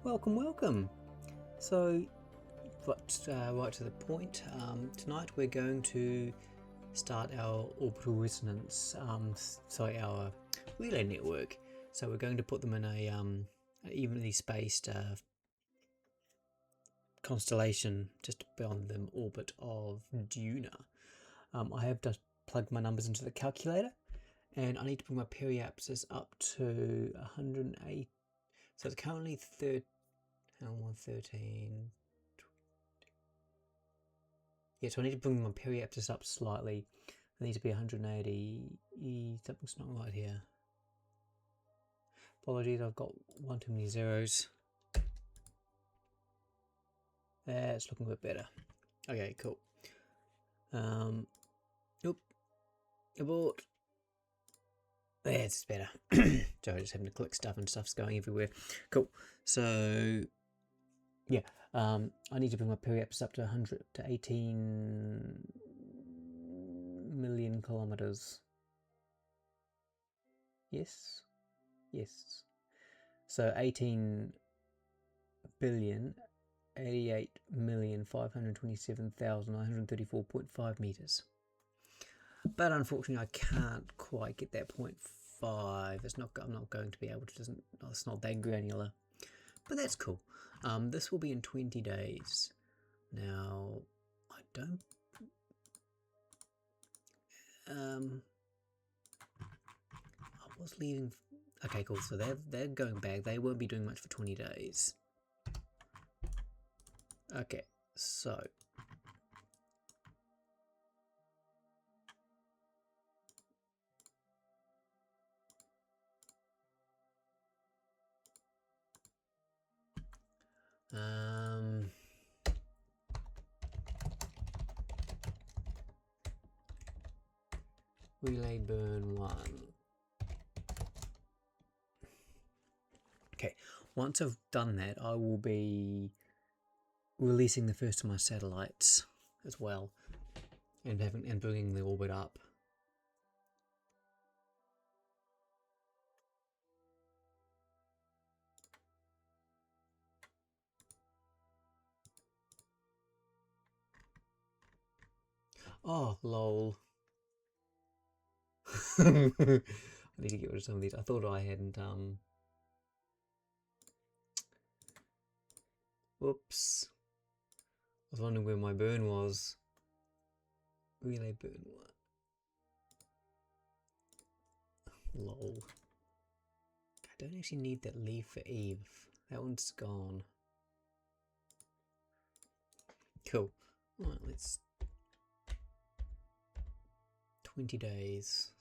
Welcome, welcome. So, right to the point. Tonight we're going to start our orbital resonance. Our relay network. So we're going to put them in a evenly spaced constellation just beyond the orbit of Duna. I have just plugged my numbers into the calculator, and I need to bring my periapsis up to 108. So it's currently 13. Yeah, so I need to bring my periapsis up slightly. I need to be 180. Something's not right here. Apologies, I've got one too many zeros. It's looking a bit better. Okay, cool. Nope. Abort. It's better. Sorry, just having to click stuff and stuff's going everywhere. Cool. So, yeah, I need to bring my periapsis up to 18 million kilometers. Yes. So 18,088,527,934.5 meters. But unfortunately, I can't quite get that 0.5. I'm not going to be able to. It's not that granular. But that's cool. This will be in 20 days. Now, I don't. I was leaving. Okay, cool. So they're going back. They won't be doing much for 20 days. Okay, so. Relay burn 1. Okay, once I've done that, I will be releasing the first of my satellites as well, and bringing the orbit up. Oh, lol. I need to get rid of some of these. I thought I hadn't, whoops. I was wondering where my burn was. Relay burn 1. Lol. I don't actually need that leave for Eve. That one's gone. Cool. Alright, let's... 20 days.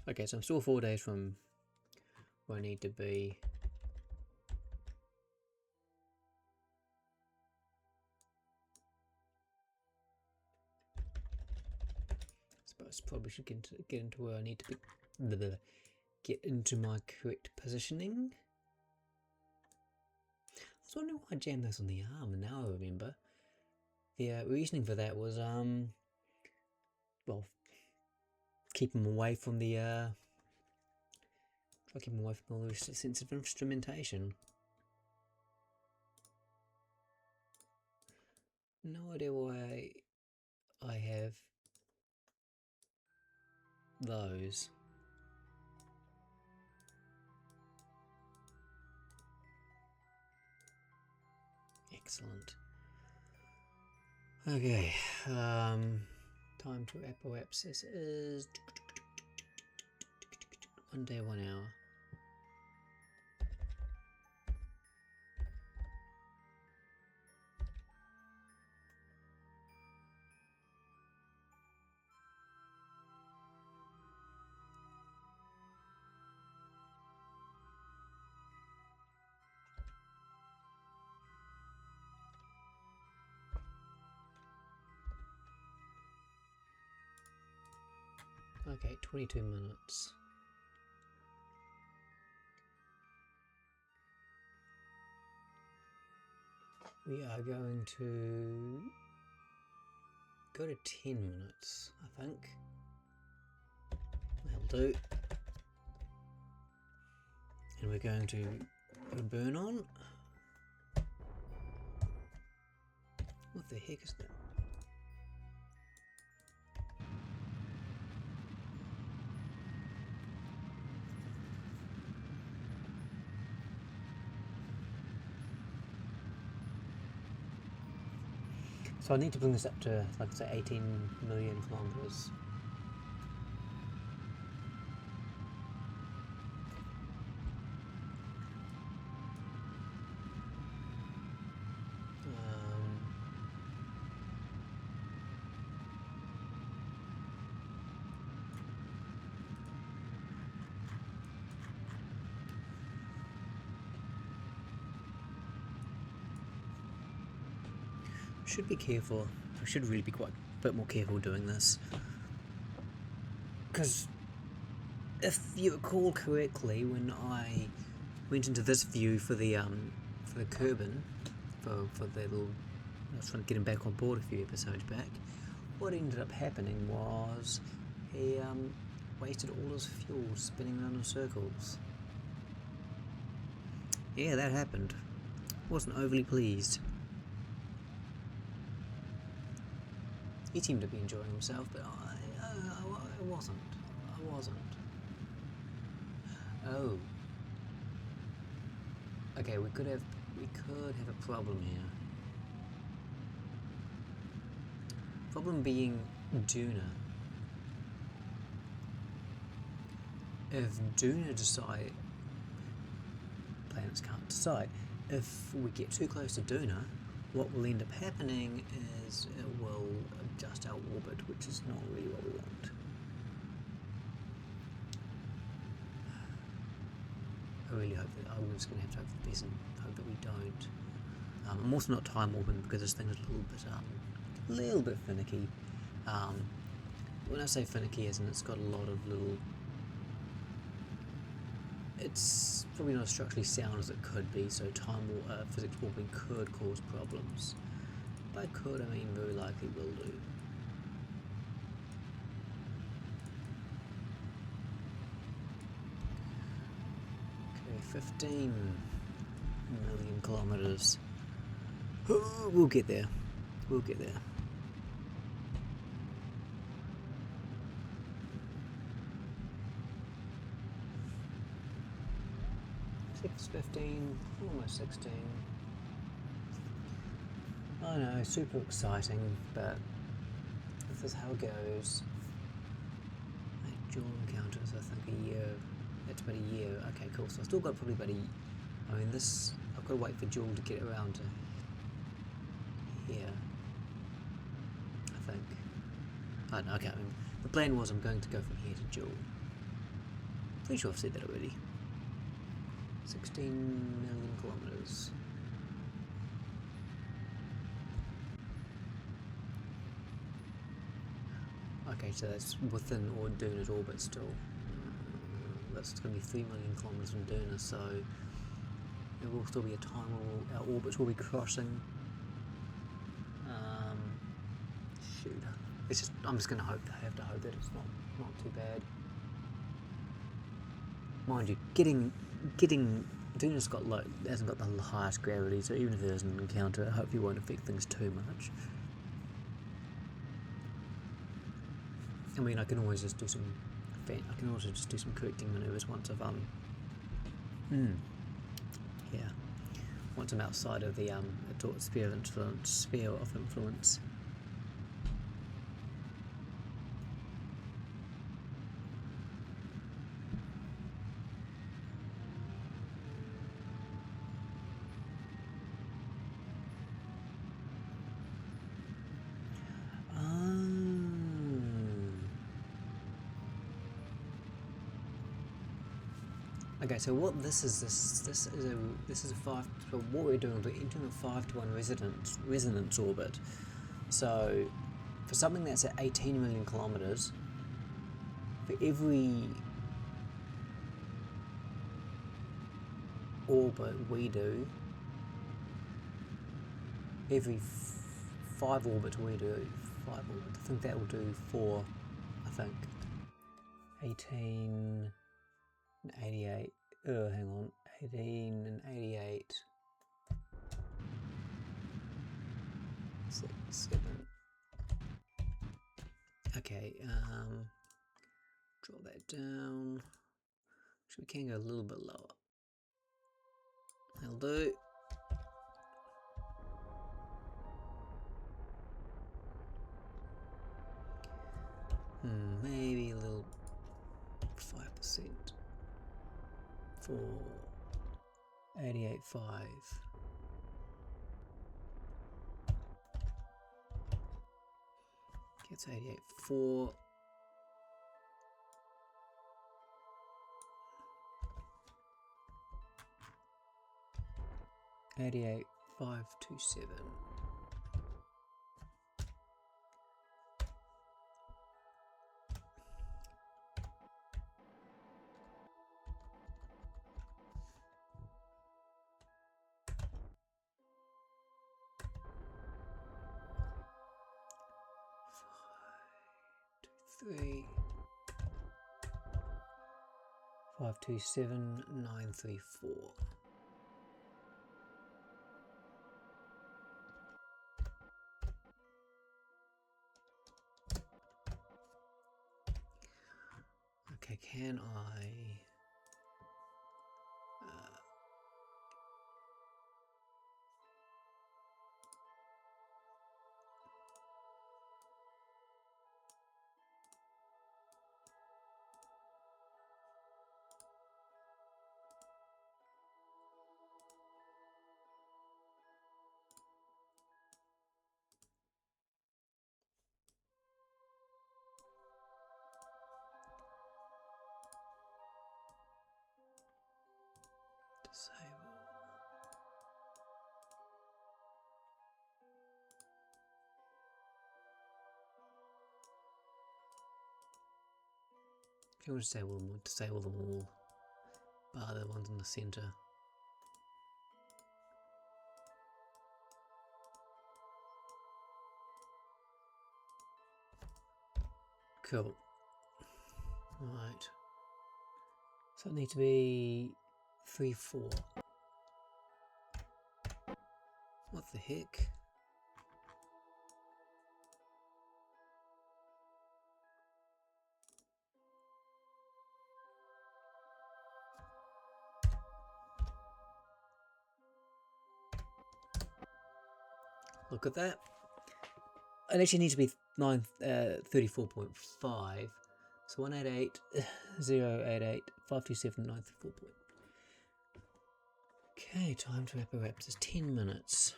Okay, so I'm still 4 days from where I need to be. I suppose probably should get into where I need to be. Get into my correct positioning. I was wondering why I jammed this on the arm, and now I remember. The reasoning for that was well, keep them away from the try to keep them away from all the sensitive instrumentation. No idea why I have those. Excellent. Okay, time to apoapsis is 1 day, 1 hour. Okay, 22 minutes. We are going to go to 10 minutes, I think. do. And we're going to put a burn on. What the heck is that? So I need to bring this up to, like I say, 18 million kilometers. Should be careful. I should really be quite a bit more careful doing this, because if you recall correctly, when I went into this view for the Kerbin, for the little, I was trying to get him back on board a few episodes back. What ended up happening was he wasted all his fuel spinning around in circles. Yeah, that happened. Wasn't overly pleased. He seemed to be enjoying himself, but I wasn't. I wasn't. Oh. Okay, we could have a problem here. Problem being Duna. If Duna decide, planets can't decide. If we get too close to Duna, what will end up happening is it will adjust our orbit, which is not really what we want. I really hope that I'm just going to have to hope for the best and hope that we don't. I'm also not time warping because this thing is a little bit finicky. When I say finicky, as in it's got a lot of little. It's probably not as structurally sound as it could be, so physics warping could cause problems. By could, I mean very likely will do. Okay, 15 million kilometers. We'll get there. We'll get there. 15, almost 16. I know, super exciting, but if this is how it goes. Dual encounters, I think a year. That's about a year. Okay, cool. So I've still got probably about I mean, I've got to wait for Jewel to get around to here. I think. I don't know, okay. I mean, the plan was I'm going to go from here to Jewel. Pretty sure I've said that already. 16 million kilometers. Okay, so that's within Duna's orbit still. That's going to be 3 million kilometers from Duna, so there will still be a time where our orbits will be crossing. Shoot. It's just, I'm just going to have to hope that it's not too bad. Mind you, getting Duna's hasn't got the highest gravity, so even if there's an encounter, it hopefully won't affect things too much. I mean, I can always just do some correcting maneuvers once I've once I'm outside of the sphere of influence. Okay, so what this is a 5. So what we're doing, we're entering a 5-to-1 resonance orbit. So for something that's at 18 million kilometers, for every orbit we do, every 5 orbits we do, I think that will do 4. I think 18 and 88. Oh, hang on. 18 and 88. 7. Okay, draw that down. Actually, we can go a little bit lower. That'll do. Maybe a little 5% for 88.5. Gets 88.4. $88,527. Three 527,934. Okay, can I disable? Can we disable them all, bar the ones in the center? Cool. Right. So it needs to be 3-4. What the heck? Look at that. It actually needs to be 34.5. So 188,088,527,934. Okay, time to wrap it up. It's 10 minutes.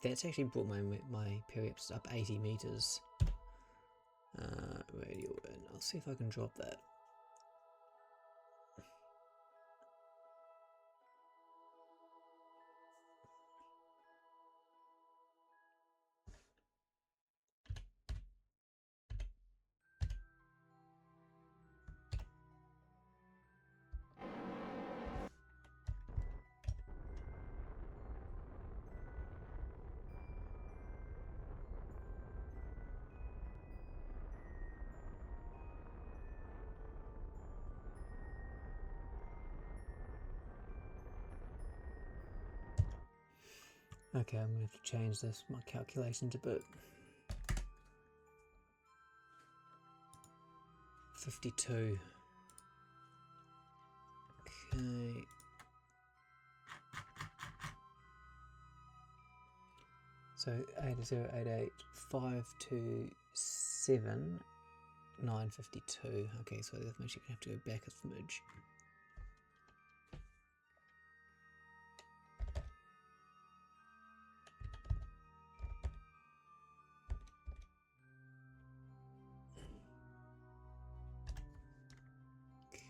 That's actually brought my periaps up 80 meters. Radio, and I'll see if I can drop that. Okay, I'm going to have to change my calculations a bit. 52. Okay. So 8088,527,952. Okay, so that means you're going to have to go back a smidge.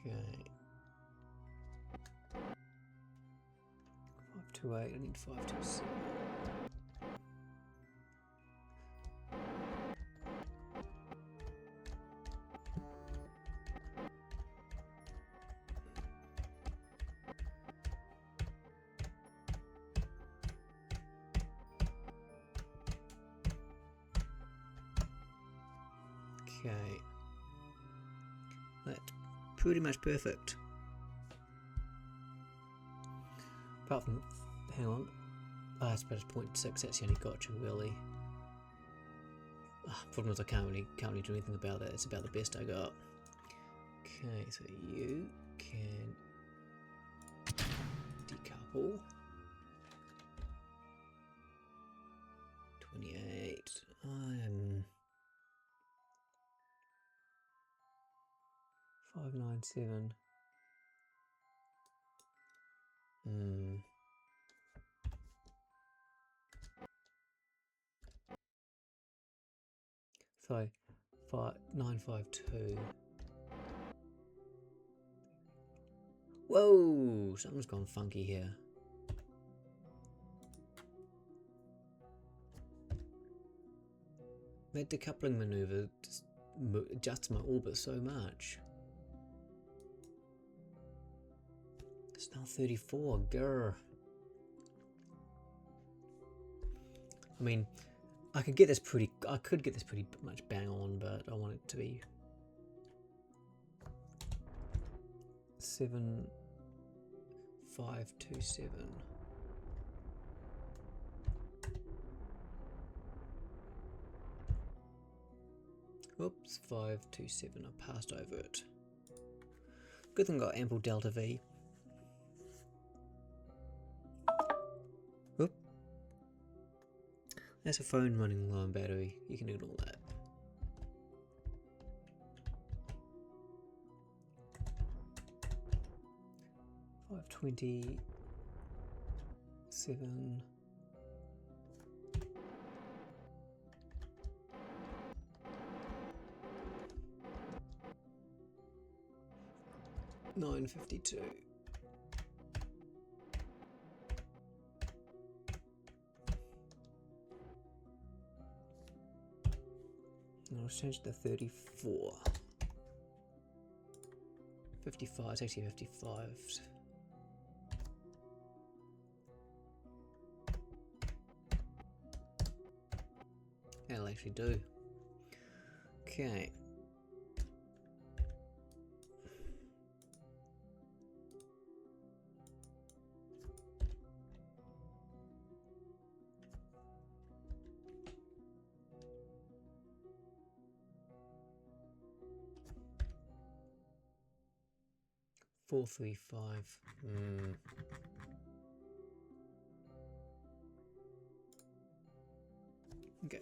Okay. 528, I need 527. Okay. That's pretty much perfect. Apart from, hang on. I suppose 0.6, that's the only gotcha really. Problem is I can't really do anything about that. It's about the best I got. Okay, so you can decouple. 28. I'm 597. So 952. Whoa, something's gone funky here. That decoupling maneuver just adjusts my orbit so much. It's now 34, grr. I mean, I could get this pretty much bang on, but I want it to be 7527. Whoops, 527. I passed over it. Good thing I got ample delta V. Whoop. That's a phone running low on battery. You can ignore that. $527. 952. I'll change to 34. 55, it's actually 55. That'll actually do. Okay. Four, 3, 5. Okay.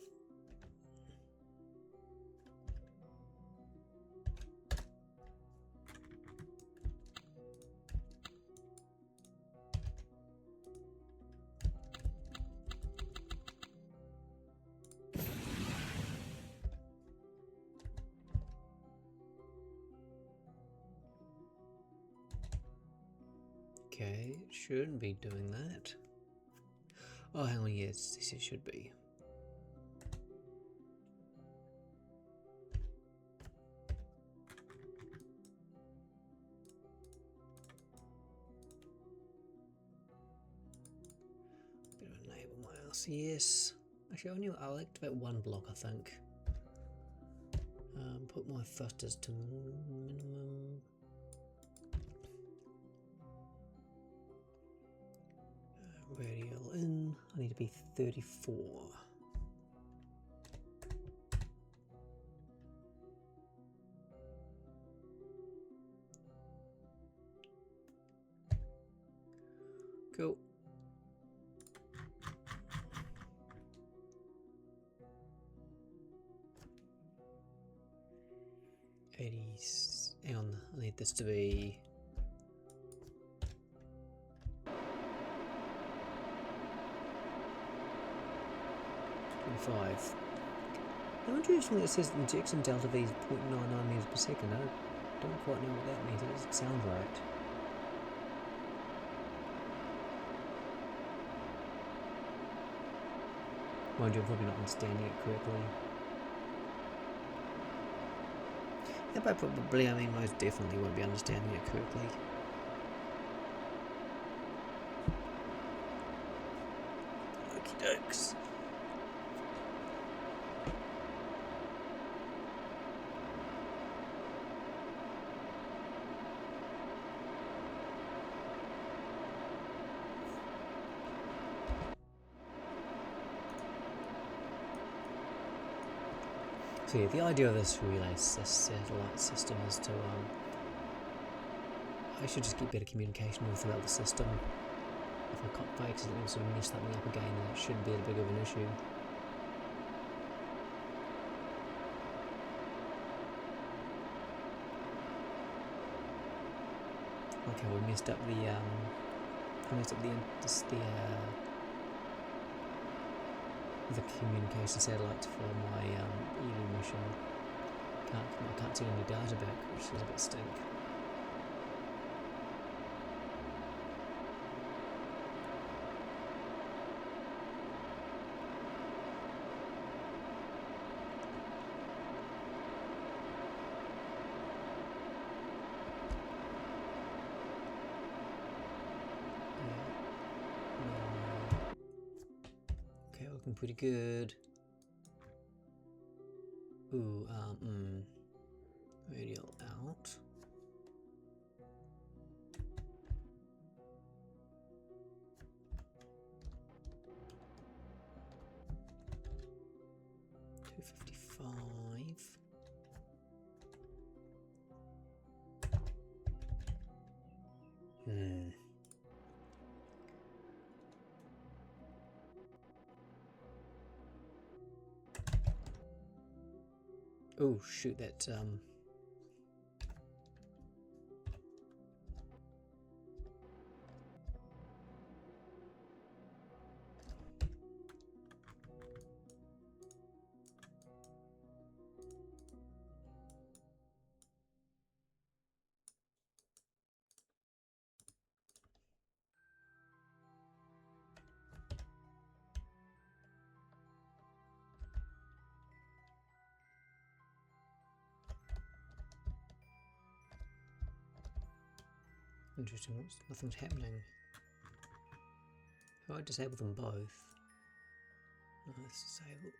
Okay, it shouldn't be doing that. Oh, hang on, yes, this it should be. Better enable my RCS. Actually, I'll activate one block, I think. Put my thrusters to minimum. Radial in. I need to be 34. Cool. Hang on, I need this to be 25. I wonder if something that says injection delta V is 0.99 meters per second. I don't quite know what that means. It doesn't sound right. Mind you, I'm probably not understanding it correctly. Yeah, but probably, I mean, most definitely won't be understanding it correctly. Okie dokes. So yeah, the idea of this relay satellite system is to I should just get better communication all throughout the system. If I accidentally sort of mess something up again, then it shouldn't be that big of an issue. Okay, we messed up the the communication satellites for my ELU mission. I can't send any data back, which is a bit stink. Okay, looking pretty good. Ooh, radial out. $255. Oh shoot, that interesting. Nothing's happening. If I disable them both, no, let's disable.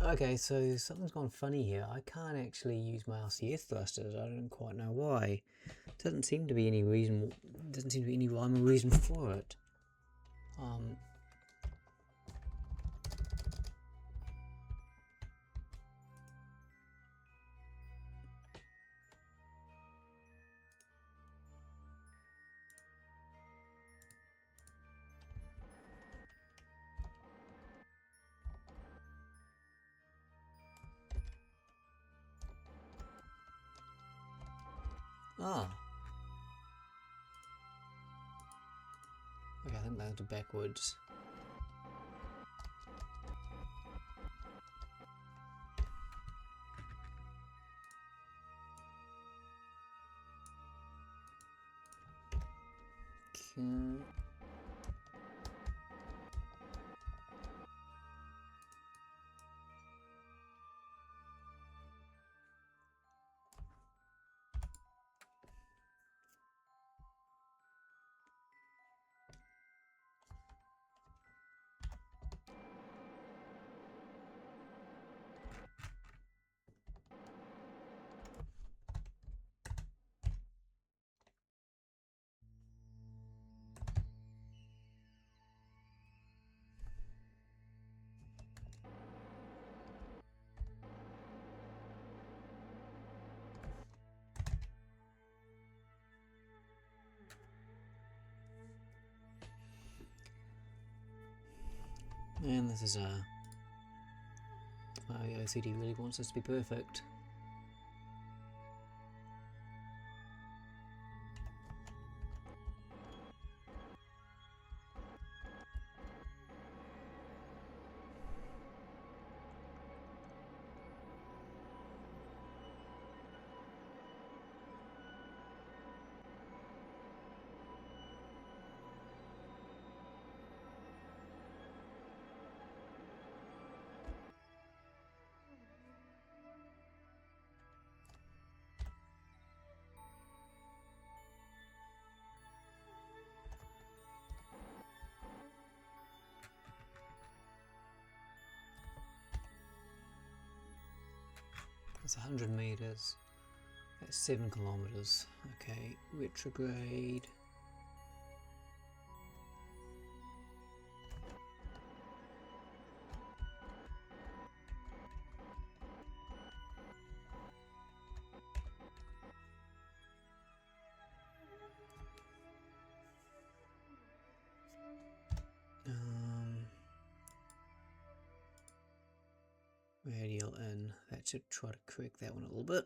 Okay, so something's gone funny here. I can't actually use my RCS thrusters. I don't quite know why. Doesn't seem to be any reason. Doesn't seem to be any rhyme or reason for it. Ah. Okay, I think those are backwards. Okay. And this is my OCD really wants this to be perfect. That's 100 meters. That's 7 kilometers. Okay, retrograde. Radial in. That should try to correct that one a little bit.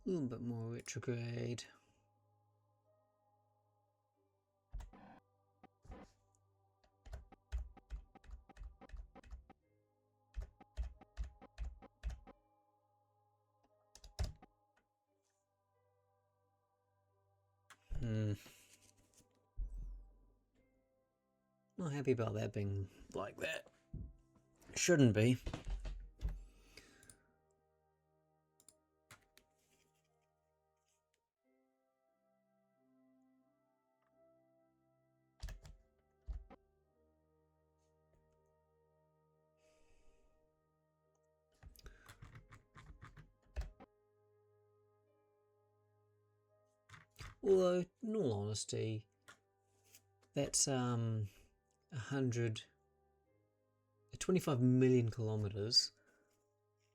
A little bit more retrograde. Not happy about that being like that. Shouldn't be. Although, in all honesty, that's 25 million kilometers.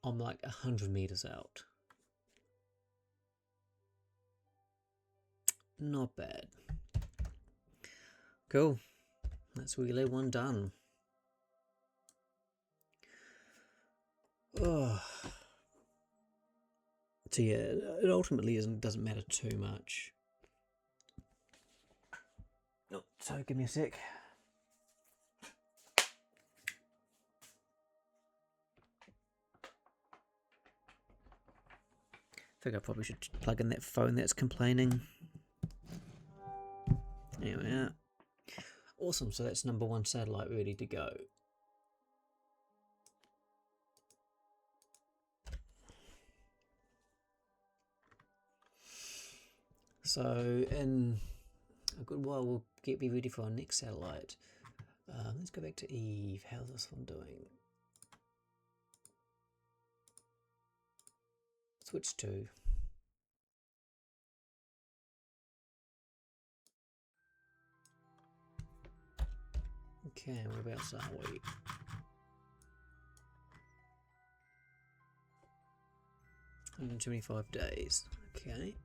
I'm like 100 meters out. Not bad. Cool. That's relay 1 done. Oh. So yeah, it ultimately doesn't matter too much. Oh, so give me a sec. I think I probably should plug in that phone that's complaining. There we are. Awesome, so that's number 1 satellite ready to go. So in a good while we'll be ready for our next satellite. Let's go back to Eve. How's this one doing? Switch to. Okay, whereabouts are we? In 25 days. Okay.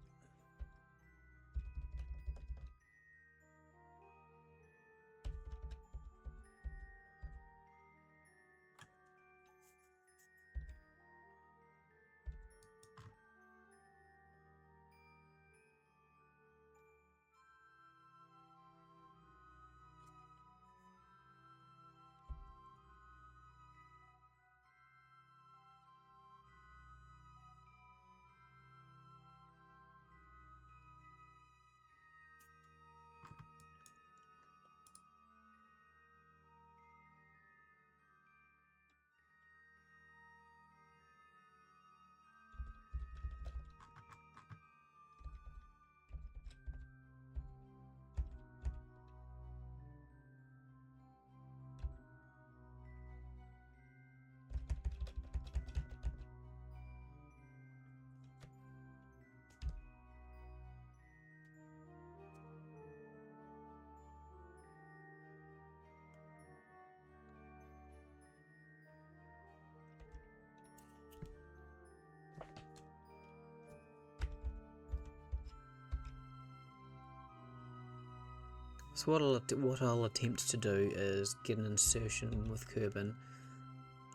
So what I'll attempt to do is get an insertion with Kerbin,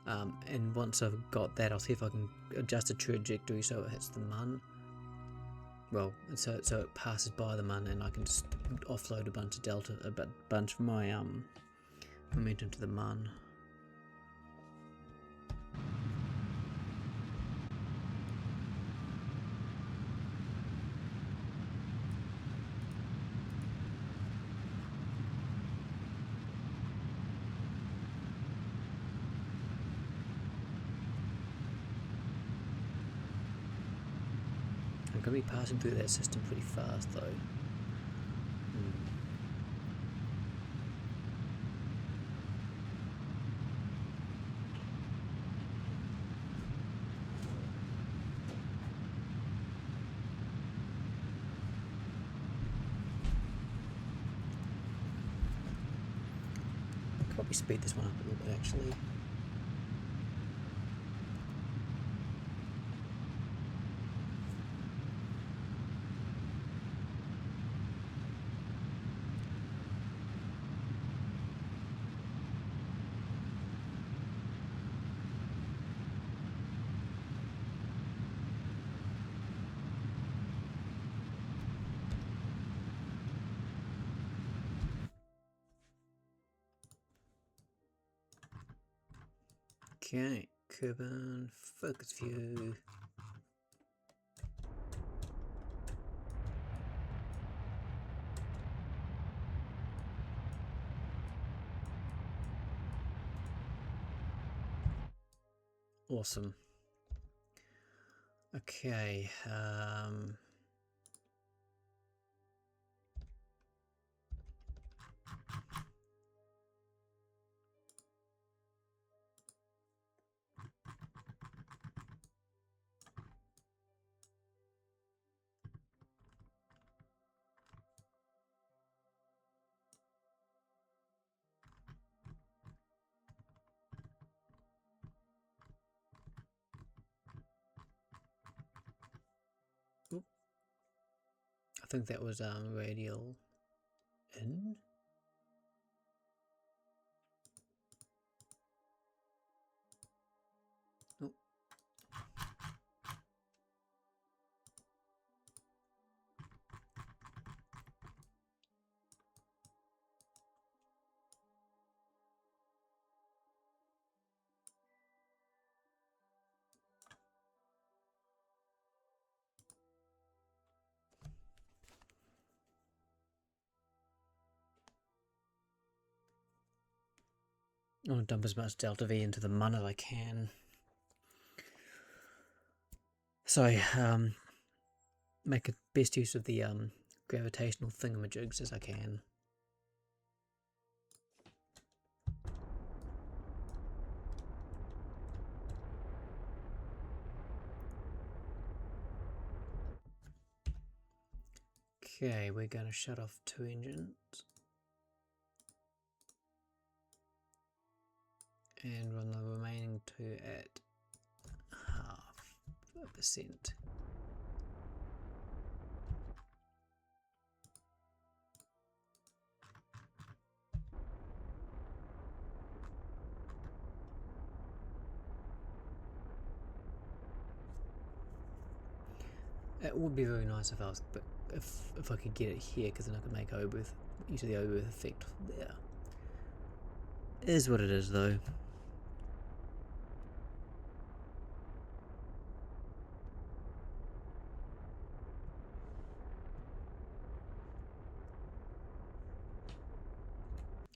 and once I've got that, I'll see if I can adjust the trajectory so it hits the mun. Well, so it passes by the mun, and I can just offload a bunch of bunch of my momentum to the mun. going to be passing through that system pretty fast though. Probably speed this one up a little bit actually. Okay, Cuban, focus view. Awesome. Okay, I think that was radial in. Oh. I want to dump as much delta V into the mun as I can. So make a best use of the gravitational thingamajigs as I can. Okay, we're going to shut off 2 engines. And run the remaining 2 at 0.5%. It would be very nice if I was, but if I could get it here, because then I could make use of the Oberth effect there. Is what it is though.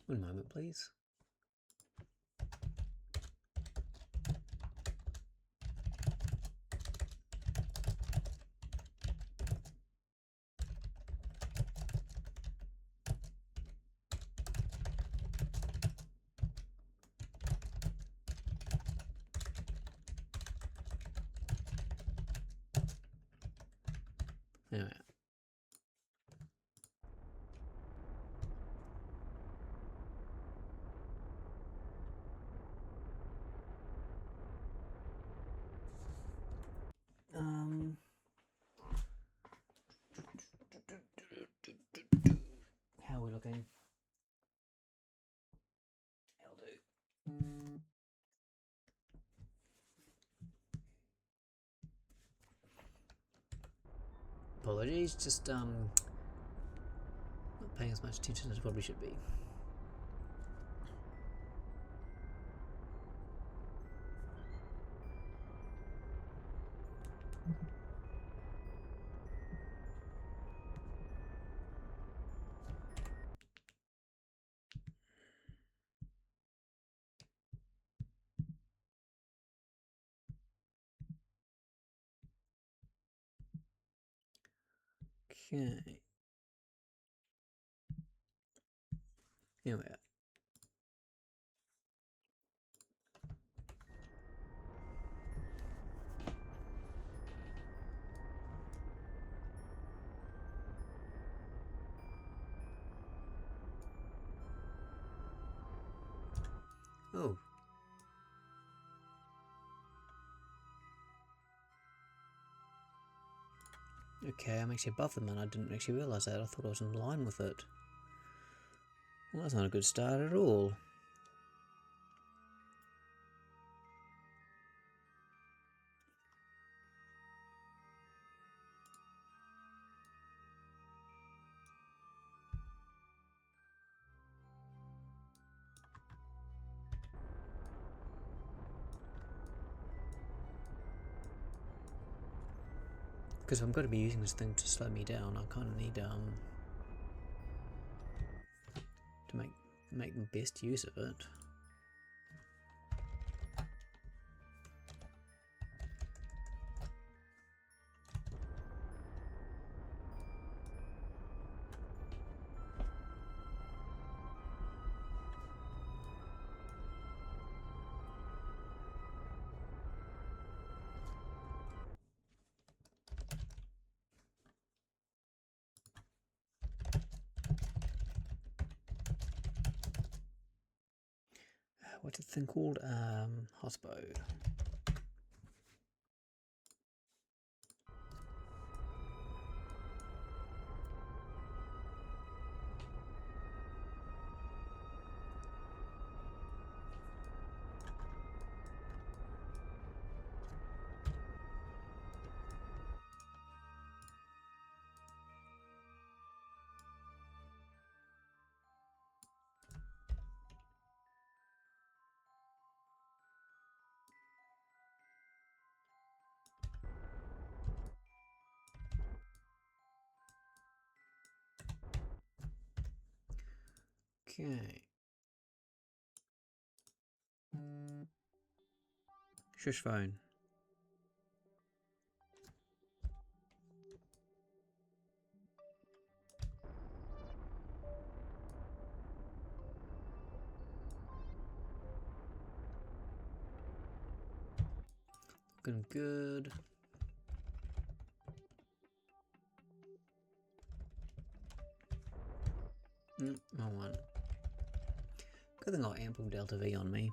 One moment, please. Anyway. How are we looking? That'll do. Apologies, just not paying as much attention as probably should be. Okay. Here we are. Oh. Okay, I'm actually above them and I didn't actually realise that. I thought I was in line with it. Well, that's not a good start at all. Because I'm going to be using this thing to slow me down, I kind of need to make the best use of it. What's the thing called? Hospo. Okay. Shush phone. Looking good. Wrong one. Good thing I got ample delta V on me.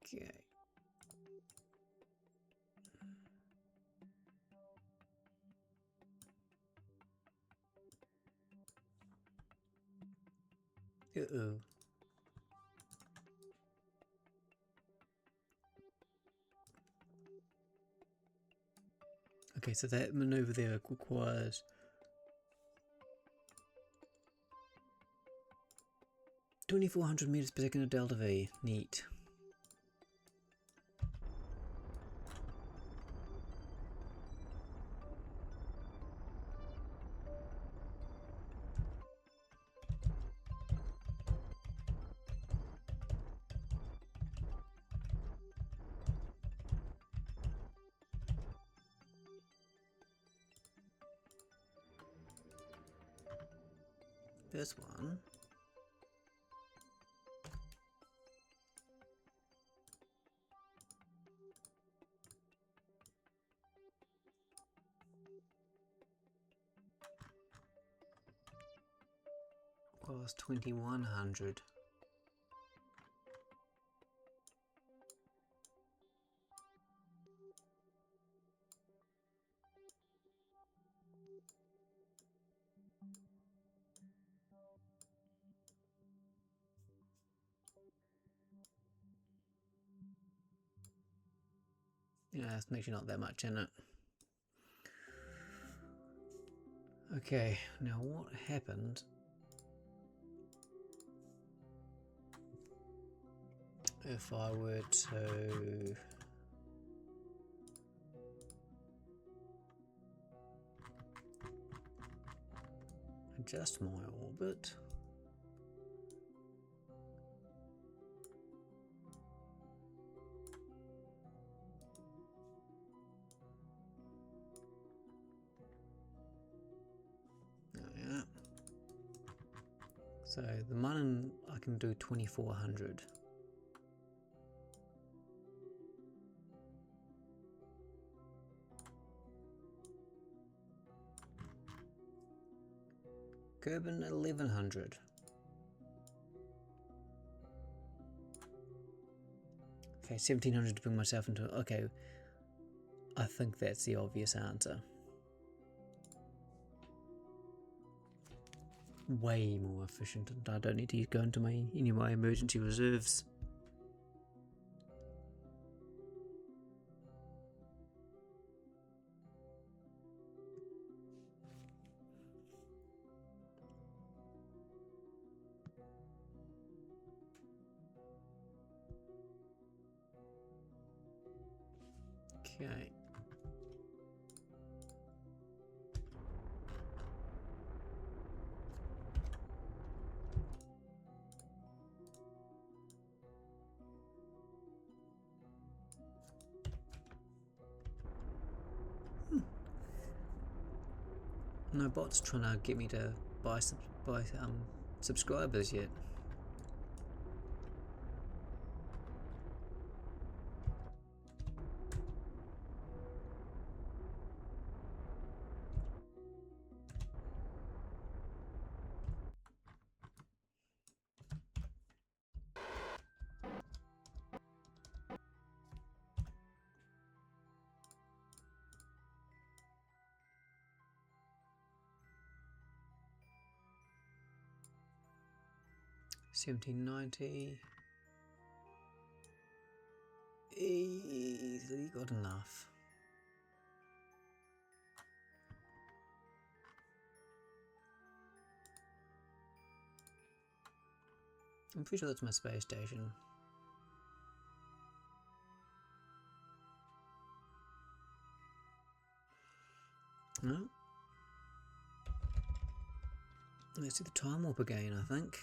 Okay. Uh-oh. Okay, so that maneuver there requires 2400 meters per second of delta V. Neat. This one. Was 2100. Yeah, it's actually not that much in it. Okay, now what happened if I were to adjust my orbit? Yeah. So the Munin, I can do 2400. Kerbin 1100. Okay, 1700 to bring myself into. Okay, I think that's the obvious answer. Way more efficient, and I don't need to go into any of my emergency reserves. Okay. No bots trying to get me to buy subscribers yet. $17.90. Easily got enough. I'm pretty sure that's my space station. No. Let's do the time warp again, I think.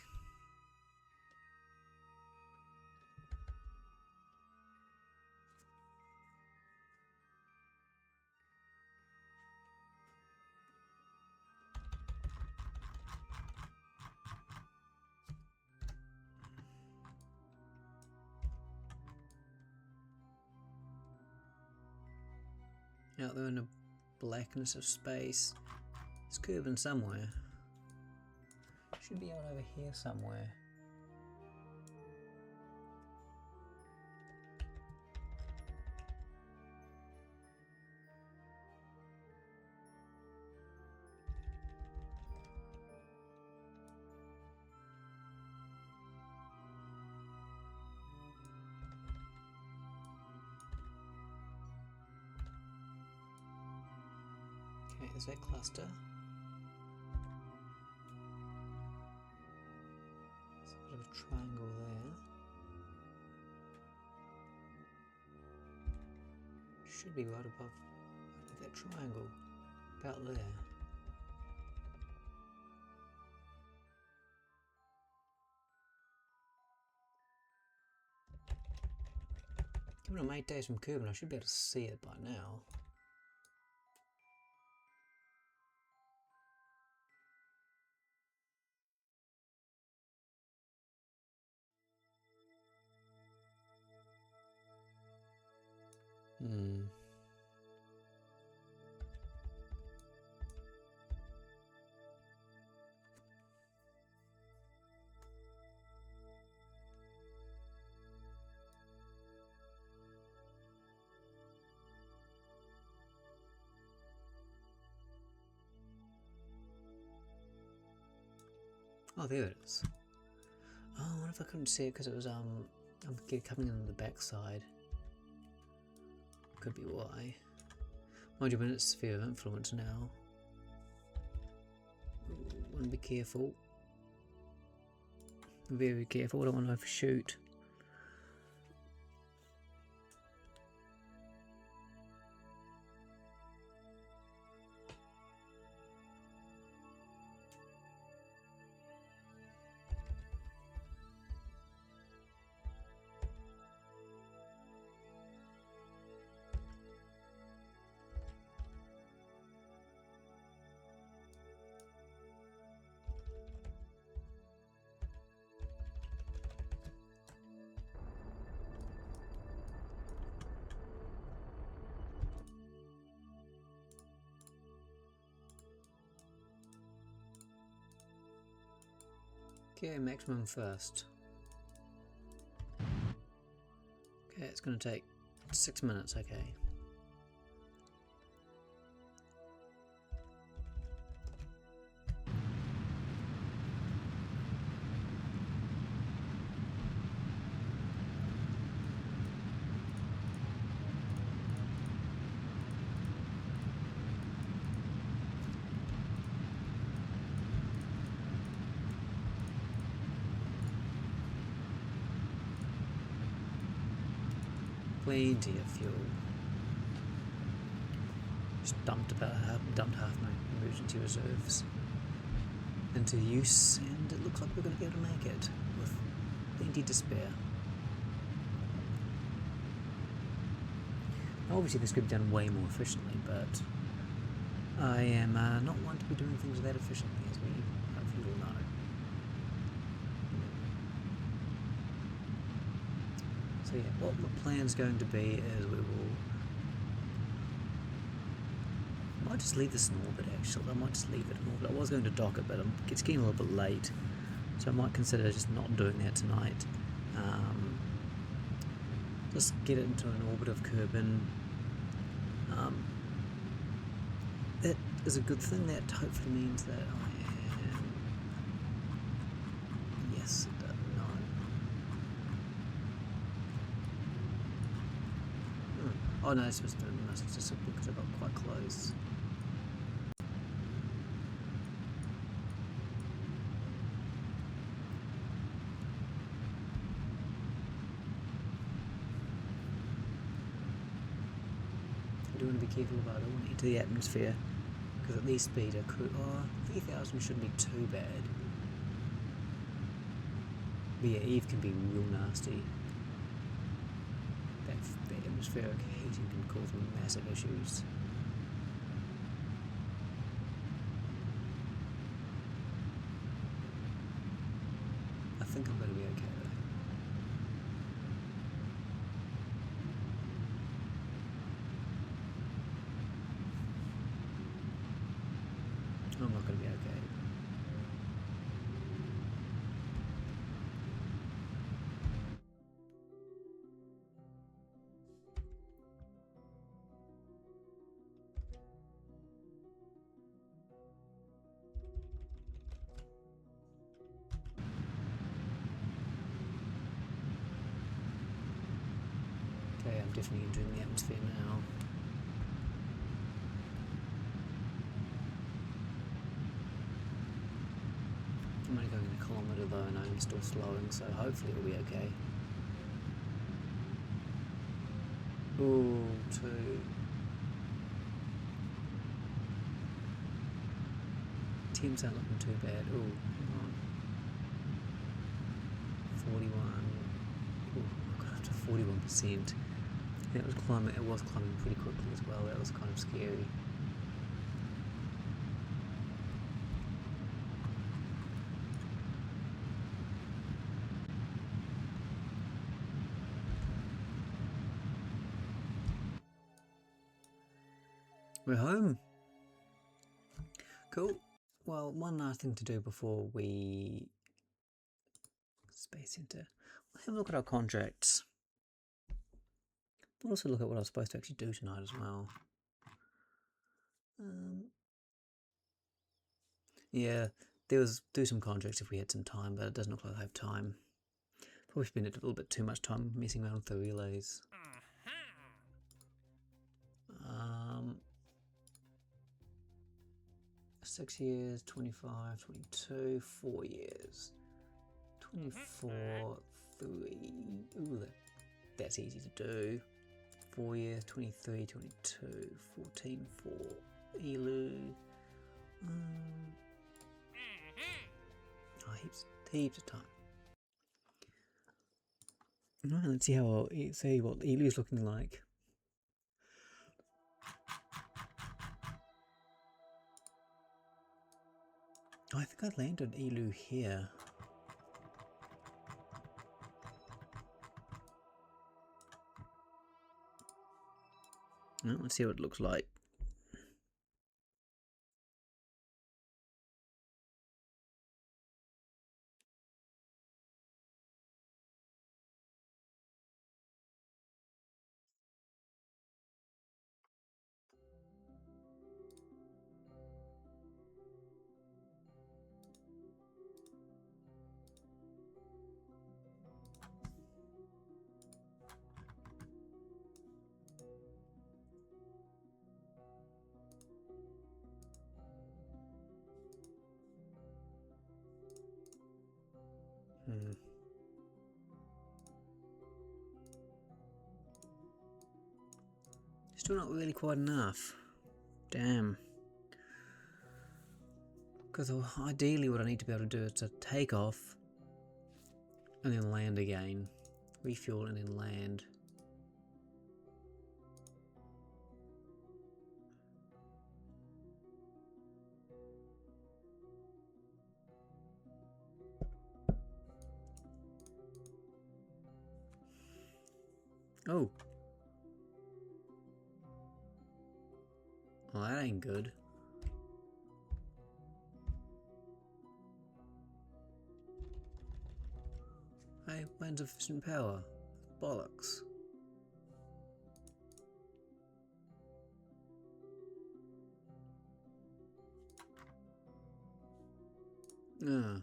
Out there in the blackness of space. It's Kerbin somewhere. Should be out over here somewhere. Okay, there's that cluster. There's a bit of a triangle there. Should be right above that triangle. About there. Given I'm 8 days from Kerbin, I should be able to see it by now. Oh, there it is. Oh, what if I couldn't see it because it was I'm coming in on the back side. could be why. Mind you, when it's sphere of influence now. Want to be careful. Very careful, I don't want to overshoot. Okay, maximum first. Okay, it's going to take 6 minutes, okay. Plenty of fuel. Just dumped half my emergency reserves into use, and it looks like we're going to be able to make it with plenty to spare. Obviously this could be done way more efficiently, but I am not one to be doing things that efficiently, as we hopefully all know. So yeah, what the plan's going to be is we will... I might just leave this in orbit actually, I might just leave it in orbit. I was going to dock it, but it's getting a little bit late, so I might consider just not doing that tonight. Just get it into an orbit of Kerbin. That is a good thing, that hopefully means that I am... Yes, it does. No. Oh no, it's just because I got quite close. I do want to be careful about it. I don't want to enter the atmosphere, because at these speeds I could... Oh, 3,000 shouldn't be too bad. But yeah, Eve can be real nasty. That atmospheric heating can cause massive issues. I think I'm going to be okay though. I'm not going to be okay. Okay, I'm definitely entering the atmosphere now. I'm only going in a kilometre though, and I'm still slowing, so hopefully it'll be okay. Ooh, 2. Teams aren't looking too bad. Ooh, hang on. 41. Ooh, I got up to 41%. It was climbing. It was climbing pretty quickly as well. That was kind of scary. We're home. Cool. Well, one last thing to do before we... Space Center. We'll have a look at our contracts. We'll also look at what I was supposed to actually do tonight as well. Yeah, do some contracts if we had some time, but it doesn't look like I have time. Probably spend a little bit too much time messing around with the relays. 6 years, 25, 22, 4 years. 24, 3. Ooh, that's easy to do. 4 years, 23, 22, 14, 4. Elu. Oh, heaps of time. Right, let's see what Elu's looking like. Oh, I think I landed Elu here. Well, let's see what it looks like. Still not really quite enough. Damn. Because ideally what I need to be able to do is to take off and then land again. Refuel and then land. Oh. Well, that ain't good. Hey, when's efficient power? Bollocks. Ah.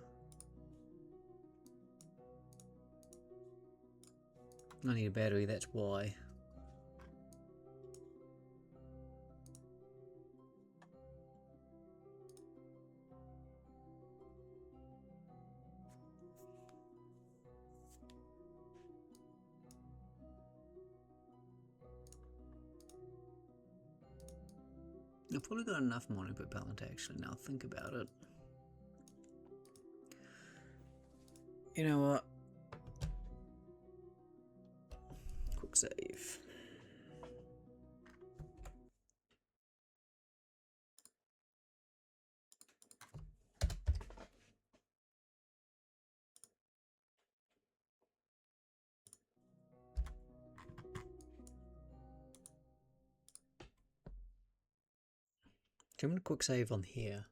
I need a battery, that's why. I've probably got enough more input power to actually now think about it. You know what? Quick save. I'm going to quick save on here.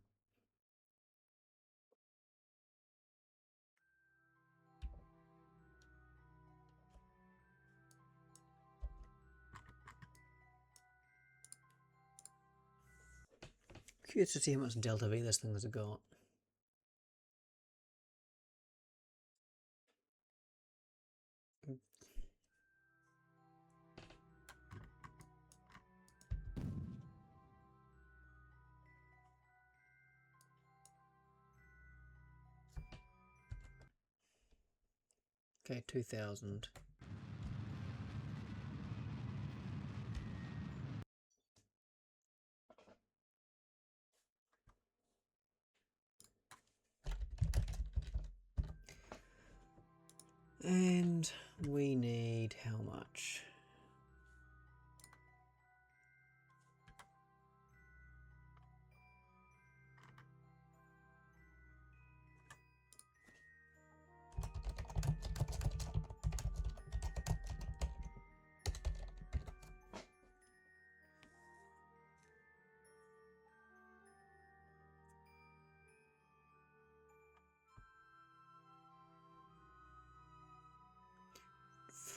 Curious to see how much Delta V this thing has got. Okay, 2000. And we need how much?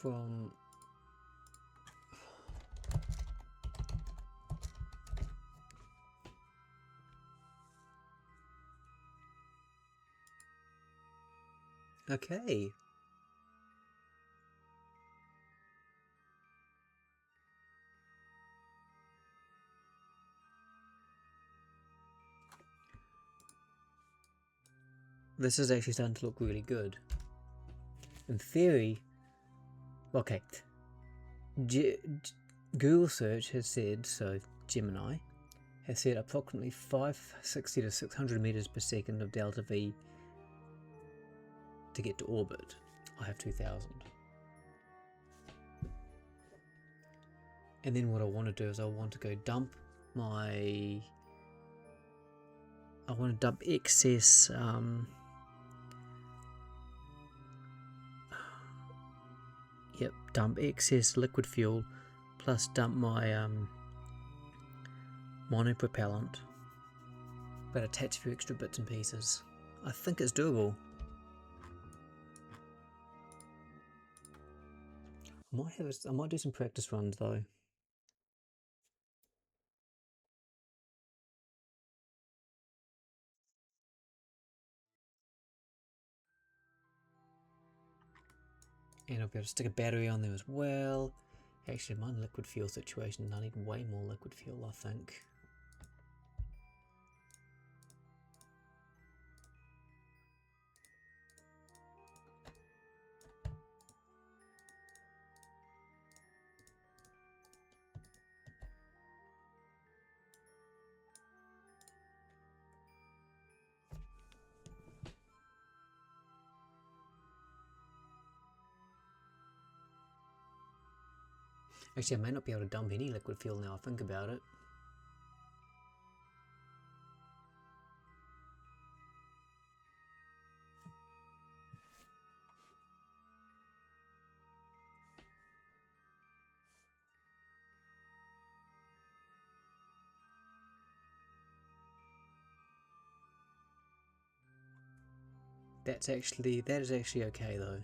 From okay. this is actually starting to look really good. In theory, okay, Google search has said, so Gemini has said approximately 560 to 600 meters per second of delta V to get to orbit. I have 2000. And then what I want to do is I want to go dump my... I want to dump excess dump excess liquid fuel plus dump my monopropellant, but attach a few extra bits and pieces. I think it's doable. I might do some practice runs though. And I'll be able to stick a battery on there as well. Actually, my liquid fuel situation, I need way more liquid fuel, I think. Actually, I may not be able to dump any liquid fuel now I think about it. That is actually okay though.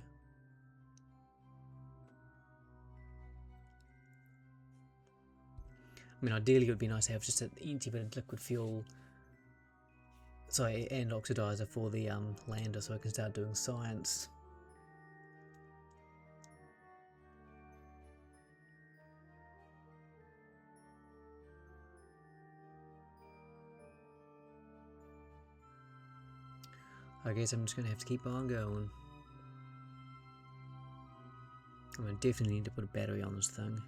I mean, ideally it would be nice to have just an empty bit of liquid fuel, and oxidizer for the lander so I can start doing science. I guess I'm just going to have to keep on going. I'm going to definitely need to put a battery on this thing.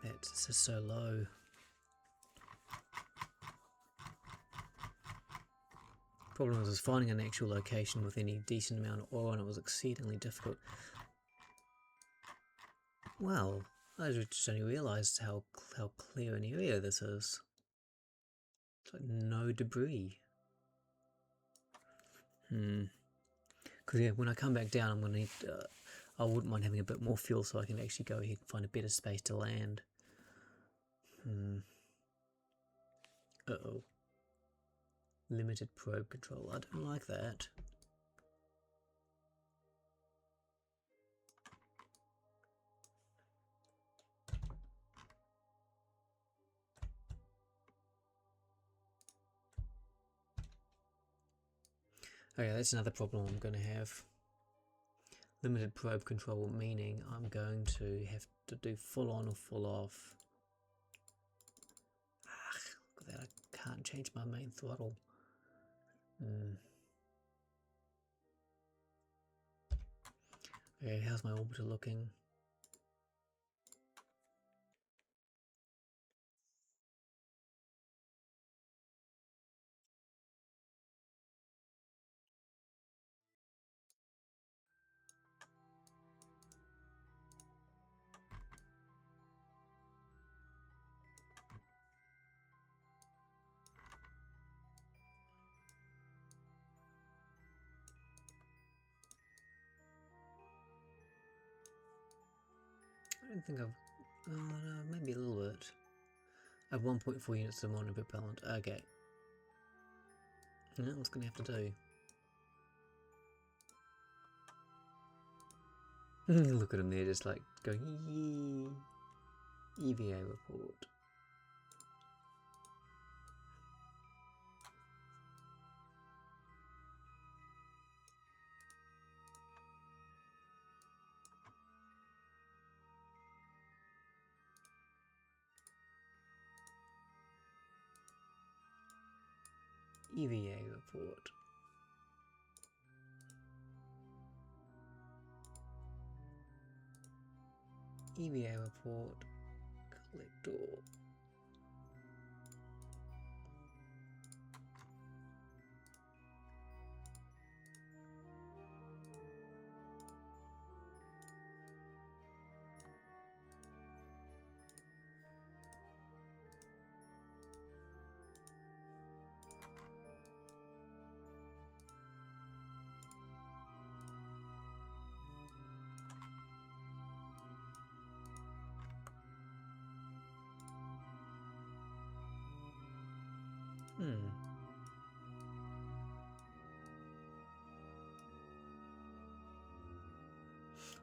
Damn, that's just so low. Problem was finding an actual location with any decent amount of oil, and it was exceedingly difficult. Well, I just only realised how clear an area this is. It's like no debris. Because yeah, when I come back down, I'm gonna need. I wouldn't mind having a bit more fuel so I can actually go ahead and find a better space to land. Uh-oh. Limited probe control. I don't like that. Okay, that's another problem I'm going to have. Limited probe control, meaning I'm going to have to do full on or full off. Look at that, I can't change my main throttle. Okay, how's my orbiter looking? I don't think I've... Oh no, maybe a little bit. I have 1.4 units of monopropellant. Okay. That's what's going to have to do. Look at him there, just like going, yee. EVA report. EVA report. EVA report. Collector.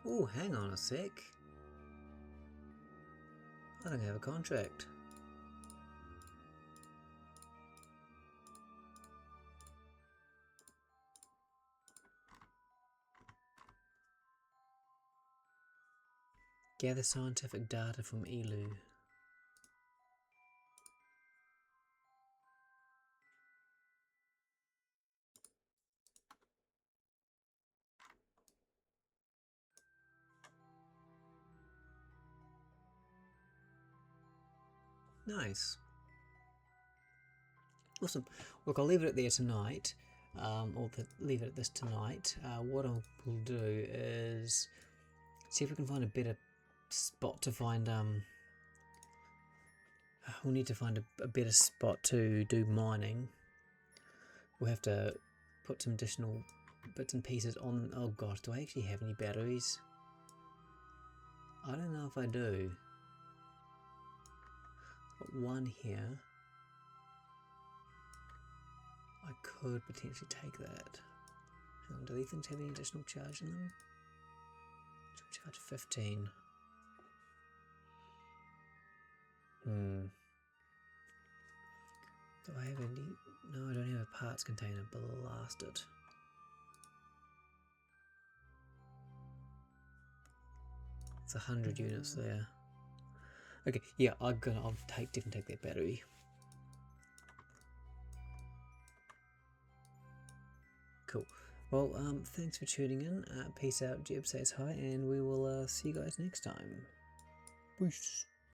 Oh, hang on a sec. I don't have a contract. Gather scientific data from Elu. Nice. Awesome. Look, I'll leave it at there tonight, leave it at this tonight. What I will do is see if we can find a better spot to find. We'll need to find a better spot to do mining. We'll have to put some additional bits and pieces on. Oh gosh, do I actually have any batteries? I don't know if I do. Got one here. I could potentially take that. Hang on, do these things have any additional charge in them? Charge 15. Do I have any? No, I don't have a parts container. Blast it. It's 100 units there. Okay, yeah, I'll definitely take that battery. Cool. Well, thanks for tuning in. Peace out, Jeb says hi, and we will see you guys next time. Peace.